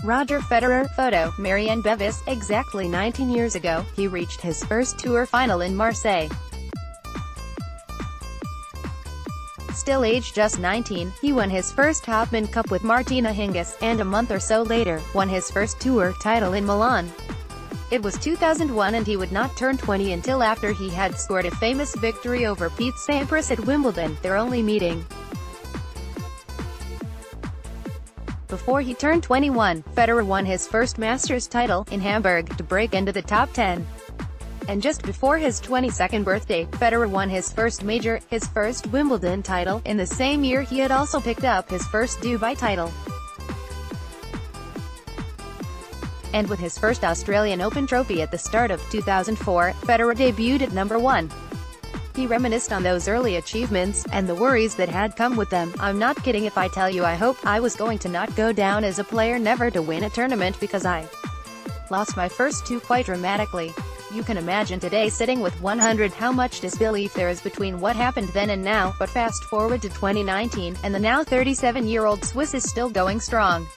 Roger Federer. Photo, Marianne Bevis. Exactly 19 years ago, he reached his first tour final in Marseille. Still aged just 19, he won his first Hopman Cup with Martina Hingis, and a month or so later, won his first tour title in Milan. It was 2001 and he would not turn 20 until after he had scored a famous victory over Pete Sampras at Wimbledon, their only meeting. Before he turned 21, Federer won his first Masters title, in Hamburg, to break into the top 10. And just before his 22nd birthday, Federer won his first major, his first Wimbledon title. In the same year he had also picked up his first Dubai title. And with his first Australian Open trophy at the start of 2004, Federer debuted at number 1. He reminisced on those early achievements, and the worries that had come with them. "I'm not kidding if I tell you I hoped I was going to not go down as a player, never to win a tournament, because I lost my first two quite dramatically." You can imagine today sitting with 100 how much disbelief there is between what happened then and now, but fast forward to 2019, and the now 37-year-old Swiss is still going strong.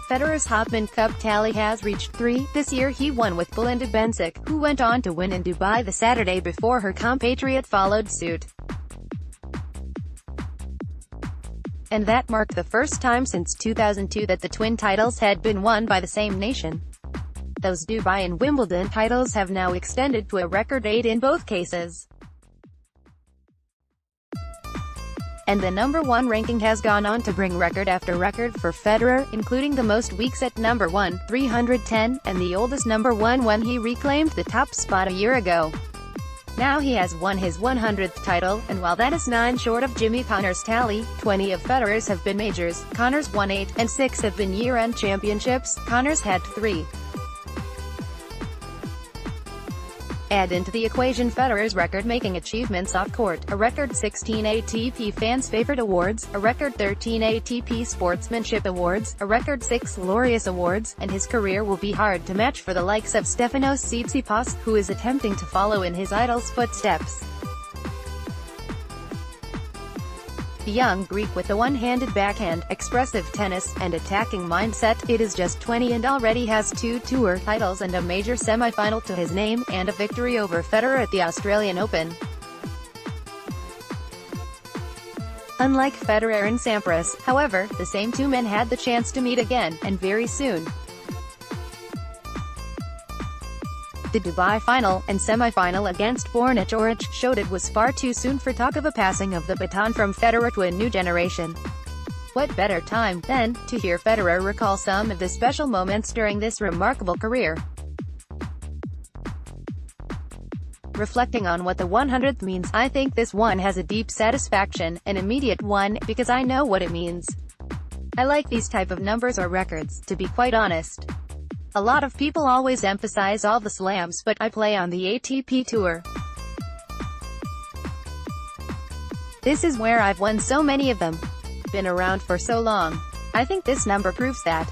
Federer's Hopman Cup tally has reached 3. This year he won with Belinda Bencic, who went on to win in Dubai the Saturday before her compatriot followed suit. And that marked the first time since 2002 that the twin titles had been won by the same nation. Those Dubai and Wimbledon titles have now extended to a record 8 in both cases. And the number 1 ranking has gone on to bring record after record for Federer, including the most weeks at number 1, 310, and the oldest number 1 when he reclaimed the top spot a year ago. Now he has won his 100th title, and while that is 9 short of Jimmy Connors' tally, 20 of Federer's have been majors, Connors won 8, and 6 have been year-end championships, Connors had 3. Add into the equation Federer's record-making achievements off-court, a record 16 ATP Fans' Favorite Awards, a record 13 ATP Sportsmanship Awards, a record 6 Laureus Awards, and his career will be hard to match for the likes of Stefanos Tsitsipas, who is attempting to follow in his idol's footsteps. The young Greek with the one-handed backhand, expressive tennis, and attacking mindset, it is just 20 and already has 2 tour titles and a major semi-final to his name, and a victory over Federer at the Australian Open. Unlike Federer and Sampras, however, the same two men had the chance to meet again, and very soon. The Dubai final, and semi-final against Borna Coric, showed it was far too soon for talk of a passing of the baton from Federer to a new generation. What better time, then, to hear Federer recall some of the special moments during this remarkable career. Reflecting on what the 100th means, I think this one has a deep satisfaction, an immediate one, because I know what it means. I like these type of numbers or records, to be quite honest. A lot of people always emphasize all the slams, but I play on the ATP Tour. This is where I've won so many of them. Been around for so long. I think this number proves that.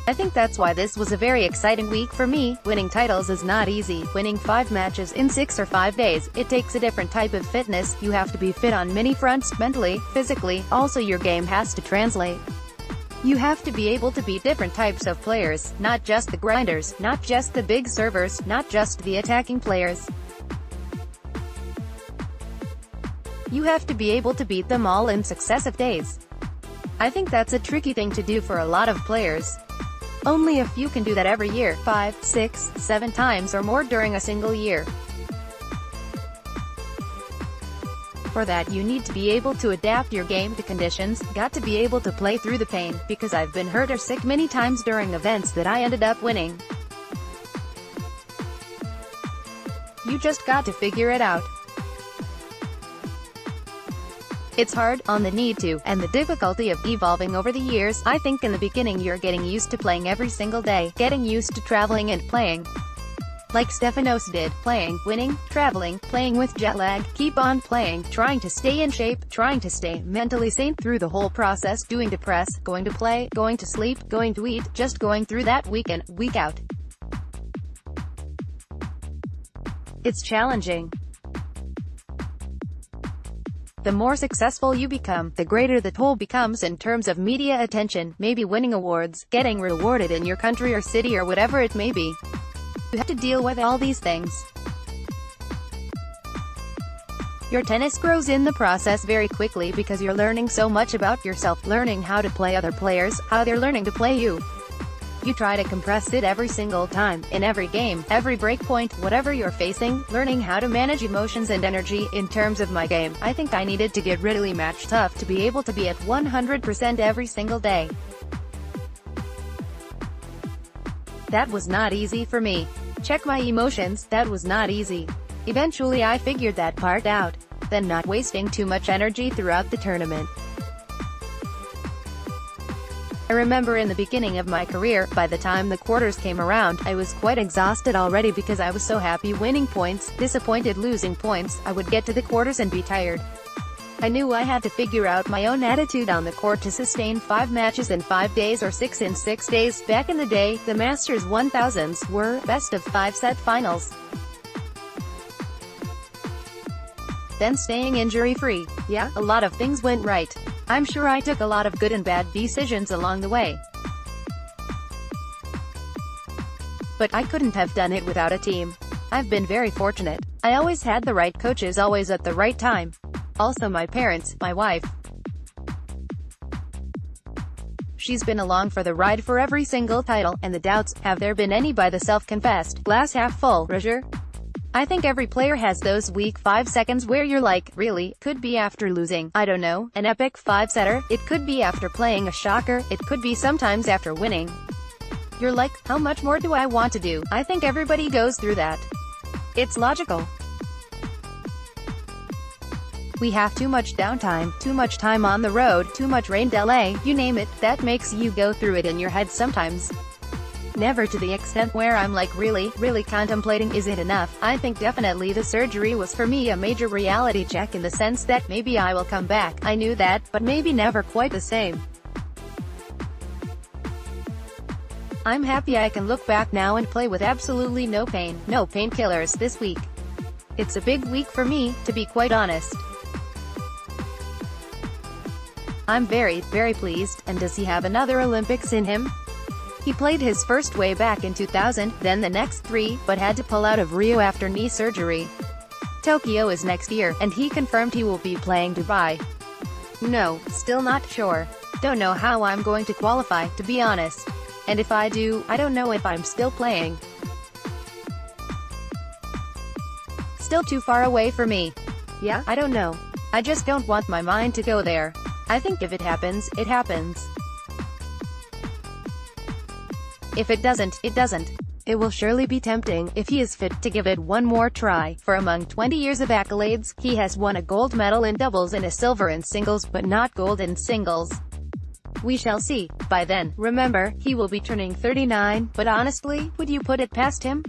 I think that's why this was a very exciting week for me. Winning titles is not easy. Winning 5 matches in 6 or 5 days, it takes a different type of fitness. You have to be fit on many fronts, mentally, physically, also your game has to translate. You have to be able to beat different types of players, not just the grinders, not just the big servers, not just the attacking players. You have to be able to beat them all in successive days. I think that's a tricky thing to do for a lot of players. Only a few can do that every year, 5, 6, 7 times or more during a single year. For that you need to be able to adapt your game to conditions, got to be able to play through the pain, because I've been hurt or sick many times during events that I ended up winning. You just got to figure it out. It's hard, on the need to, and the difficulty of evolving over the years. I think in the beginning you're getting used to playing every single day, getting used to traveling and playing. Like Stefanos did, playing, winning, traveling, playing with jet lag, keep on playing, trying to stay in shape, trying to stay mentally sane through the whole process, doing to press, going to play, going to sleep, going to eat, just going through that week in, week out. It's challenging. The more successful you become, the greater the toll becomes in terms of media attention, maybe winning awards, getting rewarded in your country or city or whatever it may be. You have to deal with all these things. Your tennis grows in the process very quickly because you're learning so much about yourself, learning how to play other players, how they're learning to play you. You try to compress it every single time, in every game, every break point, whatever you're facing, learning how to manage emotions and energy. In terms of my game, I think I needed to get really match tough to be able to be at 100% every single day. That was not easy for me. Check my emotions, that was not easy. Eventually I figured that part out, then not wasting too much energy throughout the tournament. I remember in the beginning of my career, by the time the quarters came around, I was quite exhausted already because I was so happy winning points, disappointed losing points. I would get to the quarters and be tired. I knew I had to figure out my own attitude on the court to sustain 5 matches in 5 days or 6 in 6 days. Back in the day, the Masters 1000s were best of 5 set finals. Then staying injury-free. Yeah, a lot of things went right. I'm sure I took a lot of good and bad decisions along the way. But I couldn't have done it without a team. I've been very fortunate. I always had the right coaches, always at the right time. Also my parents, my wife. She's been along for the ride for every single title, and the doubts, have there been any by the self-confessed, glass half full, Roger? I think every player has those weak 5 seconds where you're like, really? Could be after losing, I don't know, an epic 5-setter, it could be after playing a shocker, it could be sometimes after winning. You're like, how much more do I want to do? I think everybody goes through that. It's logical. We have too much downtime, too much time on the road, too much rain delay, you name it, that makes you go through it in your head sometimes. Never to the extent where I'm like really contemplating, is it enough? I think definitely the surgery was for me a major reality check in the sense that maybe I will come back. I knew that, but maybe never quite the same. I'm happy I can look back now and play with absolutely no pain, no painkillers this week. It's a big week for me, to be quite honest. I'm very pleased. And does he have another Olympics in him? He played his first way back in 2000, then the next 3, but had to pull out of Rio after knee surgery. Tokyo is next year, and he confirmed he will be playing Dubai. No, still not sure. Don't know how I'm going to qualify, to be honest. And if I do, I don't know if I'm still playing. Still too far away for me. Yeah, I don't know. I just don't want my mind to go there. I think if it happens, it happens. If it doesn't, it doesn't. It will surely be tempting, if he is fit, to give it one more try, for among 20 years of accolades, he has won a gold medal in doubles and a silver in singles, but not gold in singles. We shall see. By then, remember, he will be turning 39, but honestly, would you put it past him?